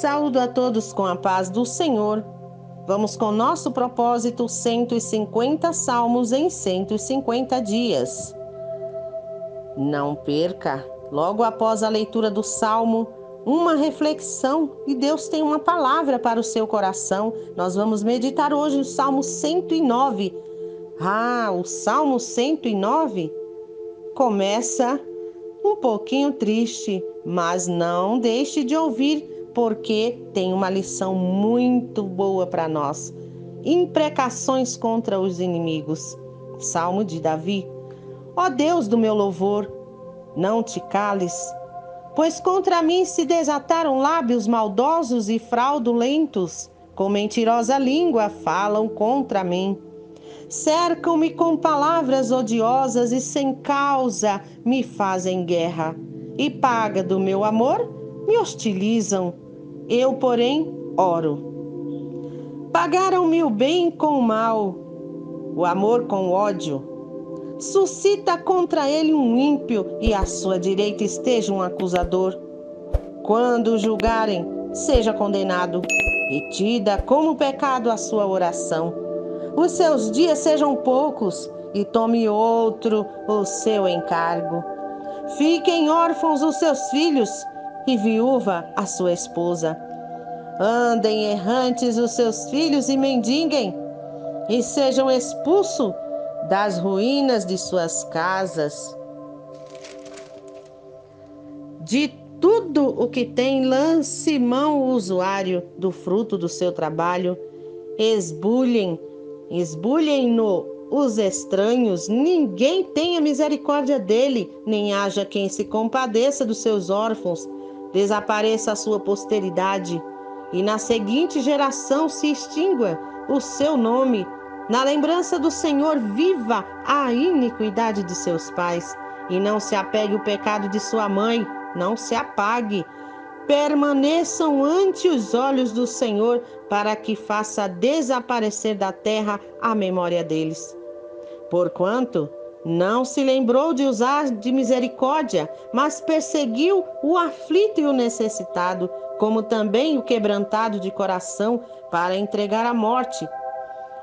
Saúdo a todos com a paz do Senhor. Vamos com nosso propósito 150 salmos em 150 dias. Não perca, logo após a leitura do salmo, uma reflexão e Deus tem uma palavra para o seu coração. Nós vamos meditar hoje o Salmo 109. O Salmo 109 começa um pouquinho triste, mas não deixe de ouvir, porque tem uma lição muito boa para nós. Imprecações contra os inimigos. Salmo de Davi. Ó Deus do meu louvor, não te cales, pois contra mim se desataram lábios maldosos e fraudulentos, com mentirosa língua falam contra mim. Cercam-me com palavras odiosas e sem causa me fazem guerra. E paga do meu amor me hostilizam. Eu, porém, oro. Pagaram-me o bem com o mal, o amor com o ódio. Suscita contra ele um ímpio e à sua direita esteja um acusador. Quando o julgarem, seja condenado e tida como pecado a sua oração. Os seus dias sejam poucos e tome outro o seu encargo. Fiquem órfãos os seus filhos e viúva a sua esposa. Andem errantes os seus filhos e mendiguem, e sejam expulsos das ruínas de suas casas. De tudo o que tem, lance mão o usuário do fruto do seu trabalho. Esbulhem-no os estranhos, ninguém tenha misericórdia dele, nem haja quem se compadeça dos seus órfãos. Desapareça a sua posteridade, e na seguinte geração se extingua o seu nome. Na lembrança do Senhor viva a iniquidade de seus pais, e não se apegue o pecado de sua mãe, não se apague. Permaneçam ante os olhos do Senhor, para que faça desaparecer da terra a memória deles. Porquanto não se lembrou de usar de misericórdia, mas perseguiu o aflito e o necessitado, como também o quebrantado de coração, para entregar à morte.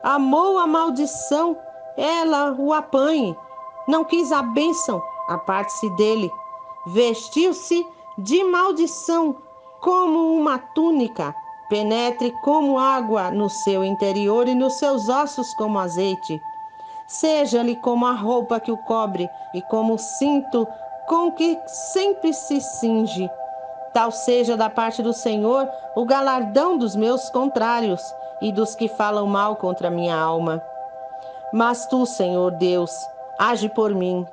Amou a maldição, ela o apanhe. Não quis a bênção, aparte-se dele. Vestiu-se de maldição como uma túnica, penetre como água no seu interior e nos seus ossos como azeite. Seja-lhe como a roupa que o cobre e como o cinto com que sempre se cinge. Tal seja da parte do Senhor o galardão dos meus contrários e dos que falam mal contra minha alma. Mas tu, Senhor Deus, age por mim.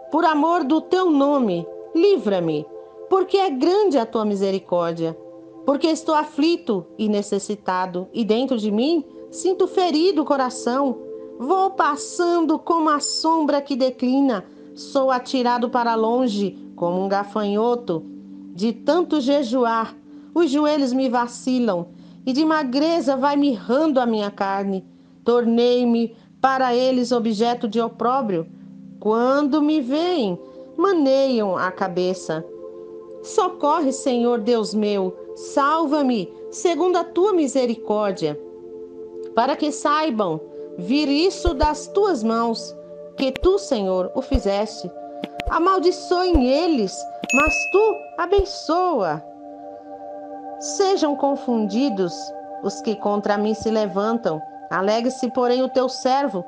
Por amor do teu nome, livra-me, porque é grande a tua misericórdia. Porque estou aflito e necessitado, e dentro de mim sinto ferido o coração. Vou passando como a sombra que declina, sou atirado para longe como um gafanhoto. De tanto jejuar, os joelhos me vacilam, e de magreza vai mirrando a minha carne. Tornei-me para eles objeto de opróbrio. Quando me veem, maneiam a cabeça. Socorre, Senhor Deus meu, salva-me, segundo a tua misericórdia. Para que saibam vir isso das tuas mãos, que tu, Senhor, o fizeste. Amaldiçoem eles, mas tu abençoa. Sejam confundidos os que contra mim se levantam. Alegre-se, porém, o teu servo.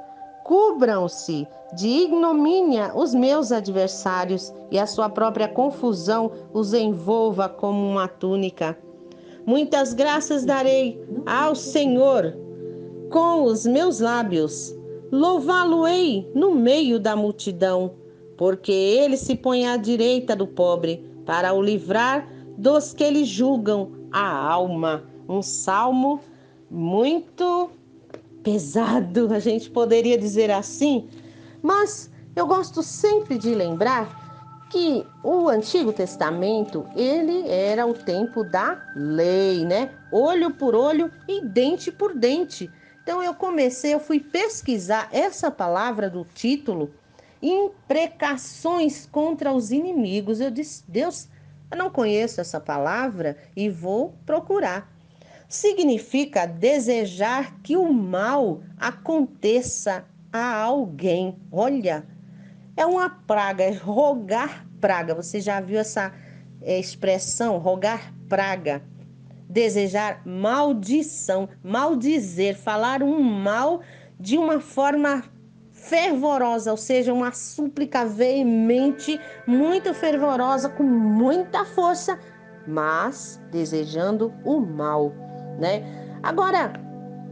Cubram-se de ignomínia os meus adversários, e a sua própria confusão os envolva como uma túnica. Muitas graças darei ao Senhor com os meus lábios. Louvá-lo-ei no meio da multidão, porque ele se põe à direita do pobre, para o livrar dos que lhe julgam a alma. Um salmo muito pesado, a gente poderia dizer assim, mas eu gosto sempre de lembrar que o Antigo Testamento, ele era o tempo da lei, né? Olho por olho e dente por dente. Então eu fui pesquisar essa palavra do título, imprecações contra os inimigos. Eu disse, Deus, Eu não conheço essa palavra e vou procurar. Significa desejar que o mal aconteça a alguém. Olha, é uma praga, é rogar praga. Você já viu essa expressão, rogar praga? Desejar maldição, maldizer, falar um mal de uma forma fervorosa, ou seja, uma súplica veemente, muito fervorosa, com muita força, mas desejando o mal, né? Agora,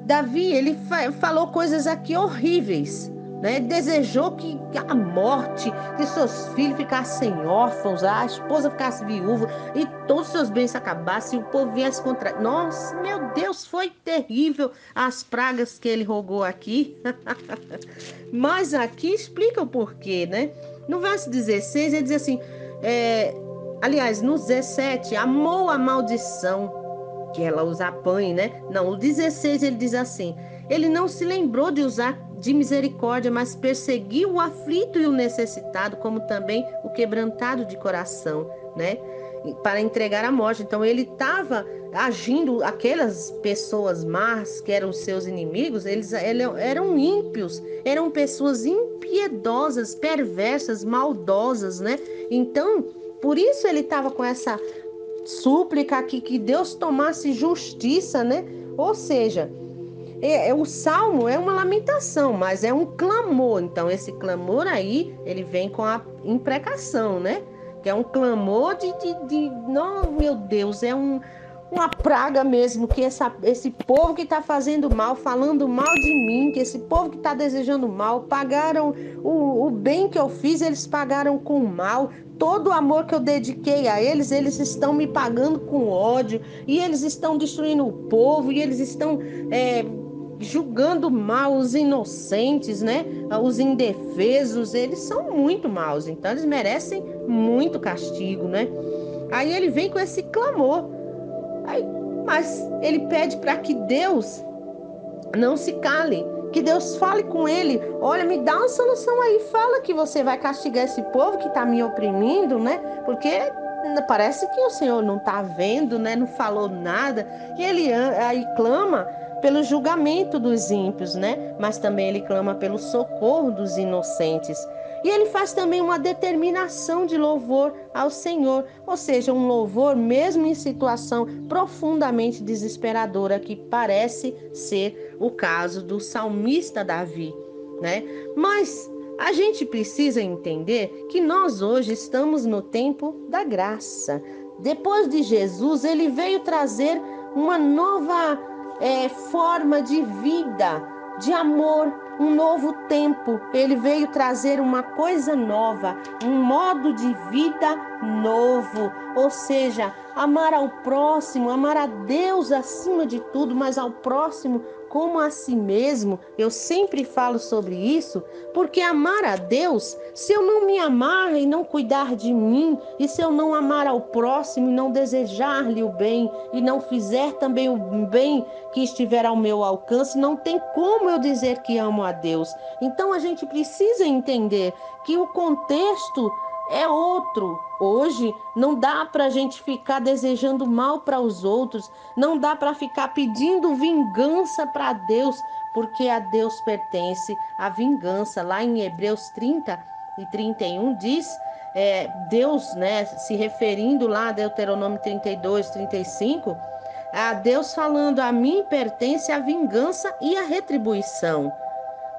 Davi, ele falou coisas aqui horríveis, né? Desejou que a morte, que seus filhos ficassem órfãos, a esposa ficasse viúva e todos os seus bens se acabassem e o povo viesse contra. Nossa, meu Deus, foi terrível as pragas que ele rogou aqui. Mas aqui explica o porquê, né? No verso 16, ele diz assim, aliás, no 17, amou a maldição, que ela os apanhe, né? Não, o 16 ele diz assim, ele não se lembrou de usar de misericórdia, mas perseguiu o aflito e o necessitado, como também o quebrantado de coração, né? Para entregar à morte. Então ele estava agindo, aquelas pessoas más que eram seus inimigos, eles eram ímpios, eram pessoas impiedosas, perversas, maldosas, né? Então, por isso ele estava com essa súplica aqui, que Deus tomasse justiça, né? Ou seja, o salmo é uma lamentação, mas é um clamor. Então, esse clamor aí, ele vem com a imprecação, né? Que é um clamor não, meu Deus, é uma praga mesmo, que esse povo que está fazendo mal, falando mal de mim, que esse povo que está desejando mal, pagaram o bem que eu fiz, eles pagaram com mal. Todo o amor que eu dediquei a eles, eles estão me pagando com ódio, e eles estão destruindo o povo, e eles estão julgando mal os inocentes, né? Os indefesos, eles são muito maus, então eles merecem muito castigo, né? Aí ele vem com esse clamor, mas ele pede para que Deus não se cale, que Deus fale com ele. Olha, me dá uma solução aí, fala que você vai castigar esse povo que está me oprimindo, né? Porque parece que o Senhor não está vendo, né? Não falou nada. E ele aí clama pelo julgamento dos ímpios, né? Mas também ele clama pelo socorro dos inocentes. E ele faz também uma determinação de louvor ao Senhor, ou seja, um louvor mesmo em situação profundamente desesperadora, que parece ser o caso do salmista Davi, né? Mas a gente precisa entender que nós hoje estamos no tempo da graça. Depois de Jesus, ele veio trazer uma nova forma de vida, de amor, um novo tempo. Ele veio trazer uma coisa nova, um modo de vida novo, ou seja, amar ao próximo, amar a Deus acima de tudo, mas ao próximo como a si mesmo. Eu sempre falo sobre isso, porque amar a Deus, se eu não me amar e não cuidar de mim, e se eu não amar ao próximo e não desejar-lhe o bem, e não fizer também o bem que estiver ao meu alcance, não tem como eu dizer que amo a Deus. Então a gente precisa entender que o contexto é outro. Hoje não dá para a gente ficar desejando mal para os outros, não dá para ficar pedindo vingança para Deus, porque a Deus pertence a vingança. Lá em Hebreus 30 e 31 diz, Deus, né, se referindo lá a Deuteronômio 32, 35, a Deus falando: a mim pertence a vingança e a retribuição.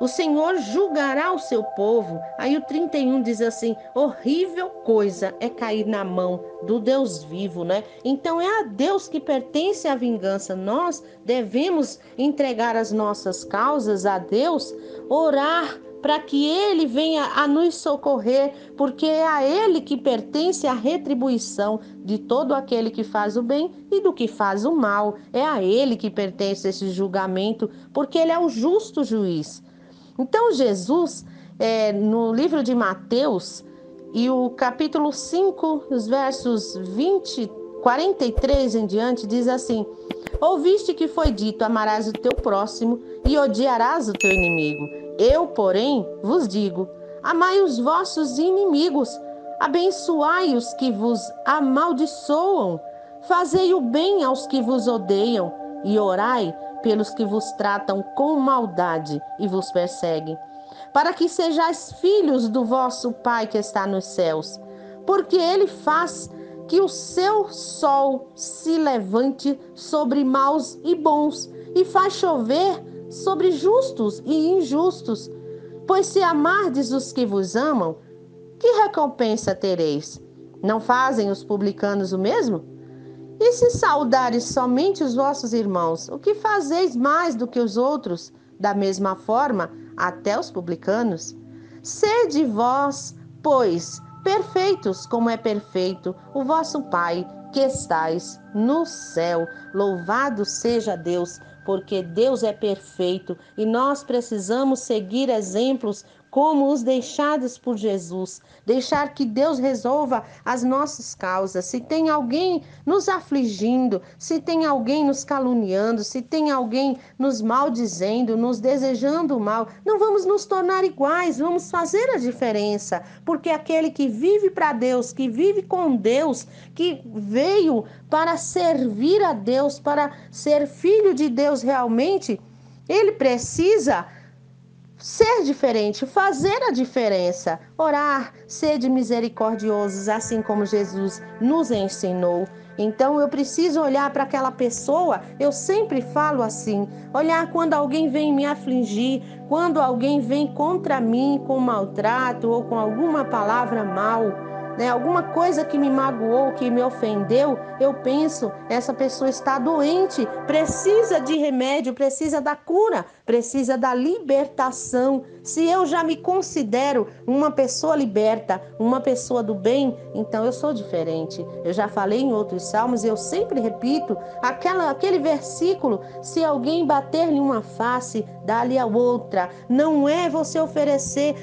O Senhor julgará o seu povo. Aí o 31 diz assim: horrível coisa é cair na mão do Deus vivo, né? Então é a Deus que pertence a vingança. Nós devemos entregar as nossas causas a Deus, orar para que Ele venha a nos socorrer, porque é a Ele que pertence a retribuição de todo aquele que faz o bem e do que faz o mal. É a Ele que pertence esse julgamento, porque Ele é o justo juiz. Então Jesus, no livro de Mateus, e o capítulo 5, os versos 43 em diante, diz assim: ouviste que foi dito, amarás o teu próximo e odiarás o teu inimigo. Eu, porém, vos digo, amai os vossos inimigos, Abençoai os que vos amaldiçoam, fazei o bem aos que vos odeiam e orai pelos que vos tratam com maldade e vos perseguem, para que sejais filhos do vosso Pai que está nos céus, porque ele faz que o seu sol se levante sobre maus e bons e faz chover sobre justos e injustos. Pois se amardes os que vos amam, que recompensa tereis? Não fazem os publicanos o mesmo? E se saudares somente os vossos irmãos, o que fazeis mais do que os outros? Da mesma forma, até os publicanos. Sede vós, pois, perfeitos, como é perfeito o vosso Pai que estais no céu. Louvado seja Deus, porque Deus é perfeito e nós precisamos seguir exemplos como os deixados por Jesus, deixar que Deus resolva as nossas causas. Se tem alguém nos afligindo, se tem alguém nos caluniando, se tem alguém nos maldizendo, nos desejando mal, não vamos nos tornar iguais, vamos fazer a diferença, porque aquele que vive para Deus, que vive com Deus, que veio para servir a Deus, para ser filho de Deus realmente, ele precisa ser diferente, fazer a diferença, orar, sede misericordiosos, assim como Jesus nos ensinou. Então eu preciso olhar para aquela pessoa, eu sempre falo assim, olhar quando alguém vem me afligir, quando alguém vem contra mim com maltrato ou com alguma palavra mal, né, alguma coisa que me magoou, que me ofendeu, eu penso, essa pessoa está doente, precisa de remédio, precisa da cura, precisa da libertação. Se eu já me considero uma pessoa liberta, uma pessoa do bem, então eu sou diferente. Eu já falei em outros salmos e eu sempre repito aquele versículo: se alguém bater-lhe uma face, dá-lhe a outra. Não é você oferecer,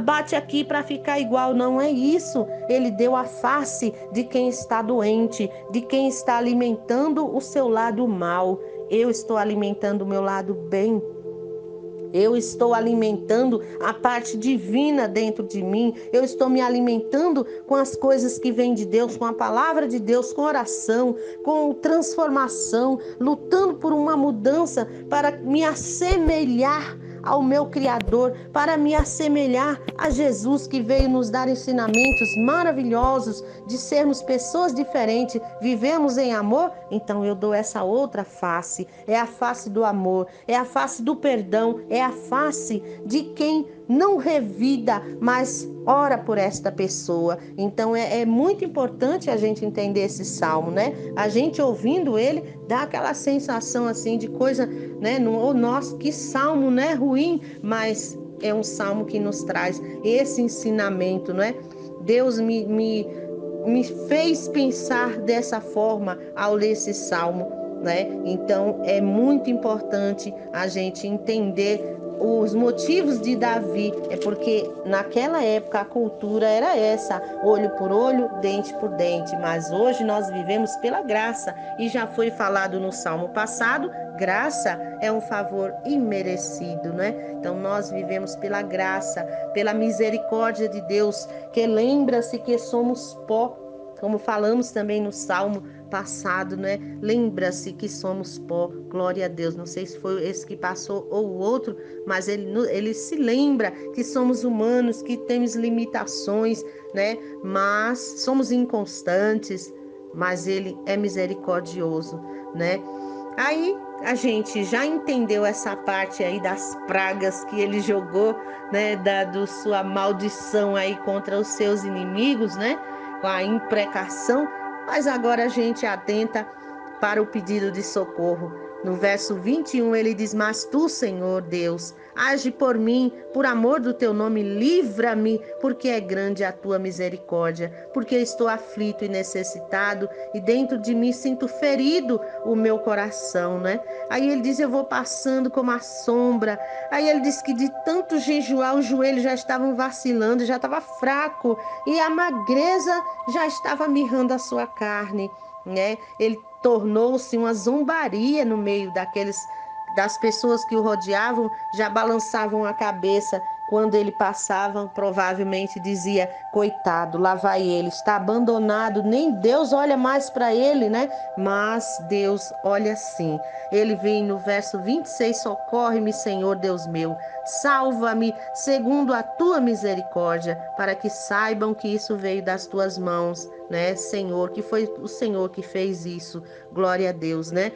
bate aqui para ficar igual, não é isso. Ele deu a face de quem está doente, de quem está alimentando o seu lado mal. Eu estou alimentando o meu lado bem. Eu estou alimentando a parte divina dentro de mim. Eu estou me alimentando com as coisas que vêm de Deus, com a palavra de Deus, com oração, com transformação, lutando por uma mudança para me assemelhar ao meu Criador, para me assemelhar a Jesus, que veio nos dar ensinamentos maravilhosos de sermos pessoas diferentes, vivemos em amor. Então eu dou essa outra face, é a face do amor, é a face do perdão, é a face de quem não revida, mas ora por esta pessoa. Então é muito importante a gente entender esse salmo, né? A gente ouvindo ele dá aquela sensação assim de coisa, né? Nossa, que salmo, né? Ruim, mas é um salmo que nos traz esse ensinamento, né? Deus me fez pensar dessa forma ao ler esse salmo, né? Então é muito importante a gente entender os motivos de Davi, é porque naquela época a cultura era essa, olho por olho, dente por dente, mas hoje nós vivemos pela graça, e já foi falado no salmo passado, graça é um favor imerecido, né? Então nós vivemos pela graça, pela misericórdia de Deus, que lembra-se que somos pó, como falamos também no salmo passado, né? Lembra-se que somos pó, glória a Deus. Não sei se foi esse que passou ou o outro, mas ele se lembra que somos humanos, que temos limitações, né? Mas somos inconstantes, mas ele é misericordioso, né? Aí a gente já entendeu essa parte aí das pragas que ele jogou, né? Da sua maldição aí contra os seus inimigos, né? Com a imprecação, mas agora a gente atenta para o pedido de socorro. No verso 21 ele diz: mas tu, Senhor Deus, age por mim, por amor do teu nome, livra-me, porque é grande a tua misericórdia, porque estou aflito e necessitado, e dentro de mim sinto ferido o meu coração, né? Aí ele diz: eu vou passando como a sombra. Aí ele diz que de tanto jejuar, os joelhos já estavam vacilando, já estava fraco, e a magreza já estava mirrando a sua carne, né? Ele tornou-se uma zombaria no meio das pessoas que o rodeavam, já balançavam a cabeça quando ele passava, provavelmente dizia: coitado, lá vai ele, está abandonado, nem Deus olha mais para ele, né? Mas Deus olha sim. Ele vem no verso 26: socorre-me, Senhor Deus meu, salva-me segundo a tua misericórdia, para que saibam que isso veio das tuas mãos, né, Senhor, que foi o Senhor que fez isso. Glória a Deus, né?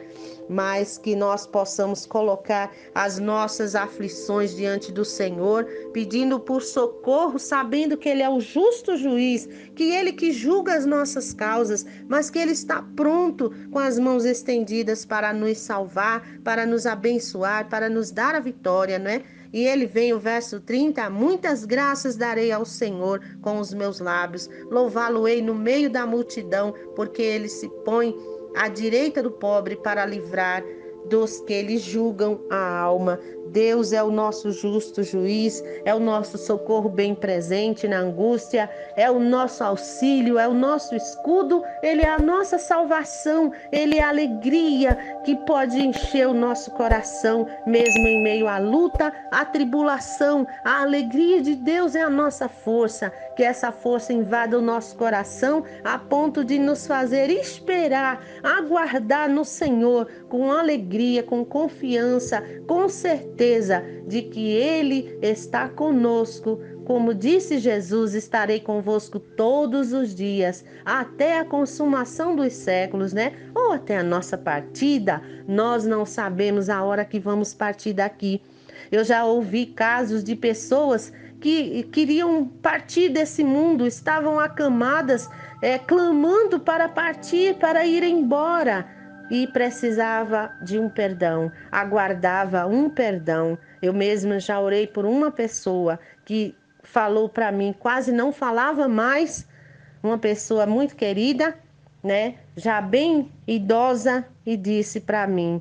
Mas que nós possamos colocar as nossas aflições diante do Senhor, pedindo por socorro, sabendo que Ele é o justo juiz, que Ele que julga as nossas causas, mas que Ele está pronto com as mãos estendidas para nos salvar, para nos abençoar, para nos dar a vitória, não é? E ele vem, o verso 30, muitas graças darei ao Senhor com os meus lábios, louvá-lo-ei no meio da multidão, porque ele se põe à direita do pobre para livrar dos que lhe julgam a alma. Deus é o nosso justo juiz, é o nosso socorro bem presente na angústia, é o nosso auxílio, é o nosso escudo, Ele é a nossa salvação, Ele é a alegria que pode encher o nosso coração, mesmo em meio à luta, à tribulação. A alegria de Deus é a nossa força, que essa força invada o nosso coração a ponto de nos fazer esperar, aguardar no Senhor com alegria, com confiança, com certeza de que Ele está conosco. Como disse Jesus, estarei convosco todos os dias, até a consumação dos séculos, né? Ou até a nossa partida. Nós não sabemos a hora que vamos partir daqui. Eu já ouvi casos de pessoas que queriam partir desse mundo, estavam acamadas, clamando para partir, para ir embora. E precisava de um perdão, aguardava um perdão. Eu mesma já orei por uma pessoa que falou para mim, quase não falava mais, uma pessoa muito querida, né? Já bem idosa, e disse para mim: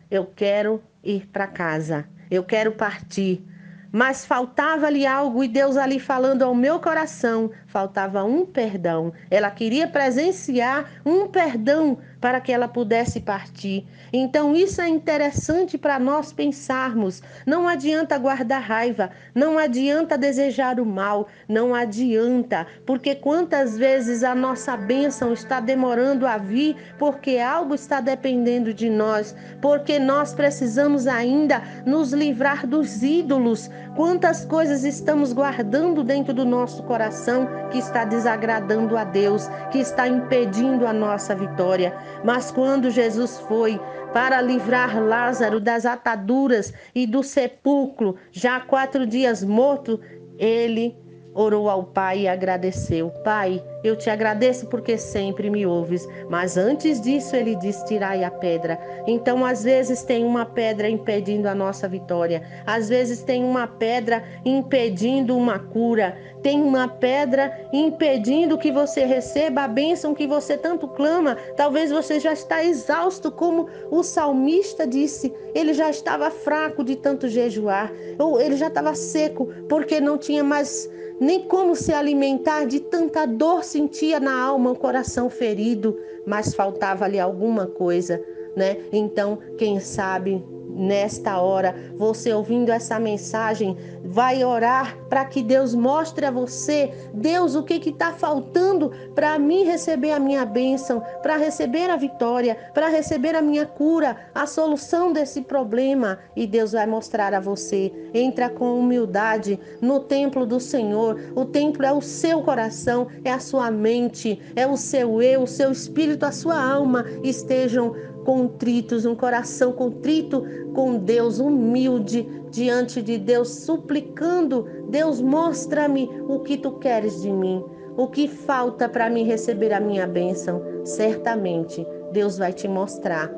eu quero ir para casa, eu quero partir. Mas faltava-lhe algo e Deus ali falando ao meu coração, faltava um perdão. Ela queria presenciar um perdão para que ela pudesse partir. Então isso é interessante para nós pensarmos. Não adianta guardar raiva, não adianta desejar o mal, não adianta, porque quantas vezes a nossa bênção está demorando a vir porque algo está dependendo de nós, porque nós precisamos ainda nos livrar dos ídolos. Quantas coisas estamos guardando dentro do nosso coração que está desagradando a Deus, que está impedindo a nossa vitória. Mas quando Jesus foi para livrar Lázaro das ataduras e do sepulcro, já 4 dias morto, ele orou ao Pai e agradeceu. Pai, eu te agradeço porque sempre me ouves. Mas antes disso ele diz: tirai a pedra. Então às vezes tem uma pedra impedindo a nossa vitória. Às vezes tem uma pedra impedindo uma cura. Tem uma pedra impedindo que você receba a bênção que você tanto clama. Talvez você já está exausto, como o salmista disse. Ele já estava fraco de tanto jejuar. Ou ele já estava seco porque não tinha mais nem como se alimentar, de tanta dor sentia na alma, o coração ferido, mas faltava-lhe alguma coisa, né? Então, quem sabe nesta hora, você ouvindo essa mensagem, vai orar para que Deus mostre a você: Deus, o que está faltando para mim receber a minha bênção, para receber a vitória, para receber a minha cura, a solução desse problema. E Deus vai mostrar a você. Entra com humildade no templo do Senhor. O templo é o seu coração, é a sua mente, é o seu eu, o seu espírito, a sua alma estejam contritos, um coração contrito com Deus, humilde diante de Deus, suplicando: Deus, mostra-me o que tu queres de mim, o que falta para mim receber a minha bênção. Certamente Deus vai te mostrar.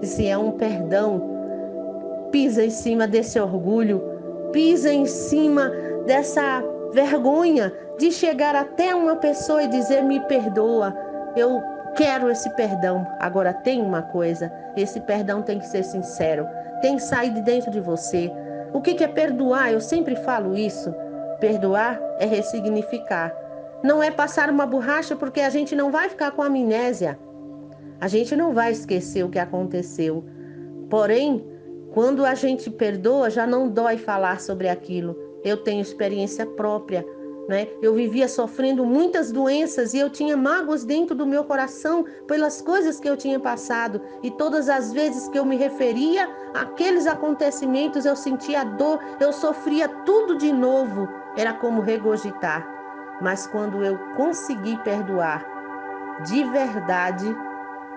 E se é um perdão, pisa em cima desse orgulho, pisa em cima dessa vergonha de chegar até uma pessoa e dizer: me perdoa, eu quero esse perdão. Agora tem uma coisa: esse perdão tem que ser sincero, tem que sair de dentro de você. O que é perdoar? Eu sempre falo isso. Perdoar é ressignificar. Não é passar uma borracha, porque a gente não vai ficar com amnésia. A gente não vai esquecer o que aconteceu. Porém, quando a gente perdoa, já não dói falar sobre aquilo. Eu tenho experiência própria, né? Eu vivia sofrendo muitas doenças e eu tinha mágoas dentro do meu coração pelas coisas que eu tinha passado. E todas as vezes que eu me referia àqueles acontecimentos, eu sentia dor, eu sofria tudo de novo. Era como regurgitar. Mas quando eu consegui perdoar de verdade,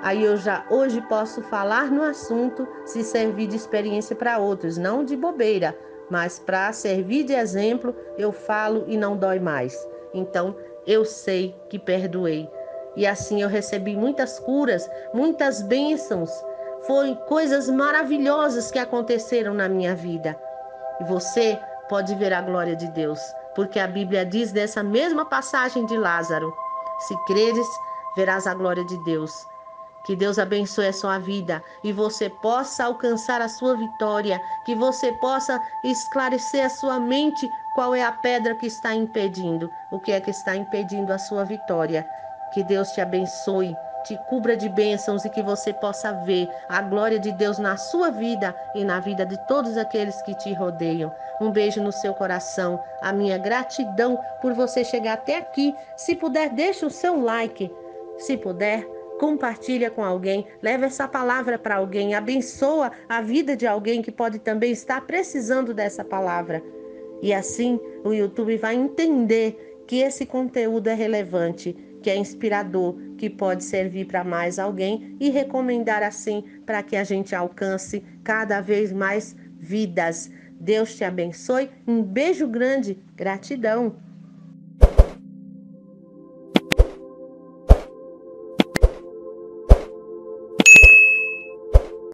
aí eu já hoje posso falar no assunto, se servir de experiência para outros, não de bobeira, mas para servir de exemplo, eu falo e não dói mais. Então, eu sei que perdoei. E assim eu recebi muitas curas, muitas bênçãos. Foram coisas maravilhosas que aconteceram na minha vida. E você pode ver a glória de Deus, porque a Bíblia diz dessa mesma passagem de Lázaro: se creres, verás a glória de Deus. Que Deus abençoe a sua vida e você possa alcançar a sua vitória, que você possa esclarecer a sua mente qual é a pedra que está impedindo, o que é que está impedindo a sua vitória. Que Deus te abençoe, te cubra de bênçãos e que você possa ver a glória de Deus na sua vida e na vida de todos aqueles que te rodeiam. Um beijo no seu coração, a minha gratidão por você chegar até aqui. Se puder, deixe o seu like. Se puder, compartilha com alguém, leva essa palavra para alguém, abençoa a vida de alguém que pode também estar precisando dessa palavra. E assim o YouTube vai entender que esse conteúdo é relevante, que é inspirador, que pode servir para mais alguém e recomendar assim para que a gente alcance cada vez mais vidas. Deus te abençoe. Um beijo grande. Gratidão.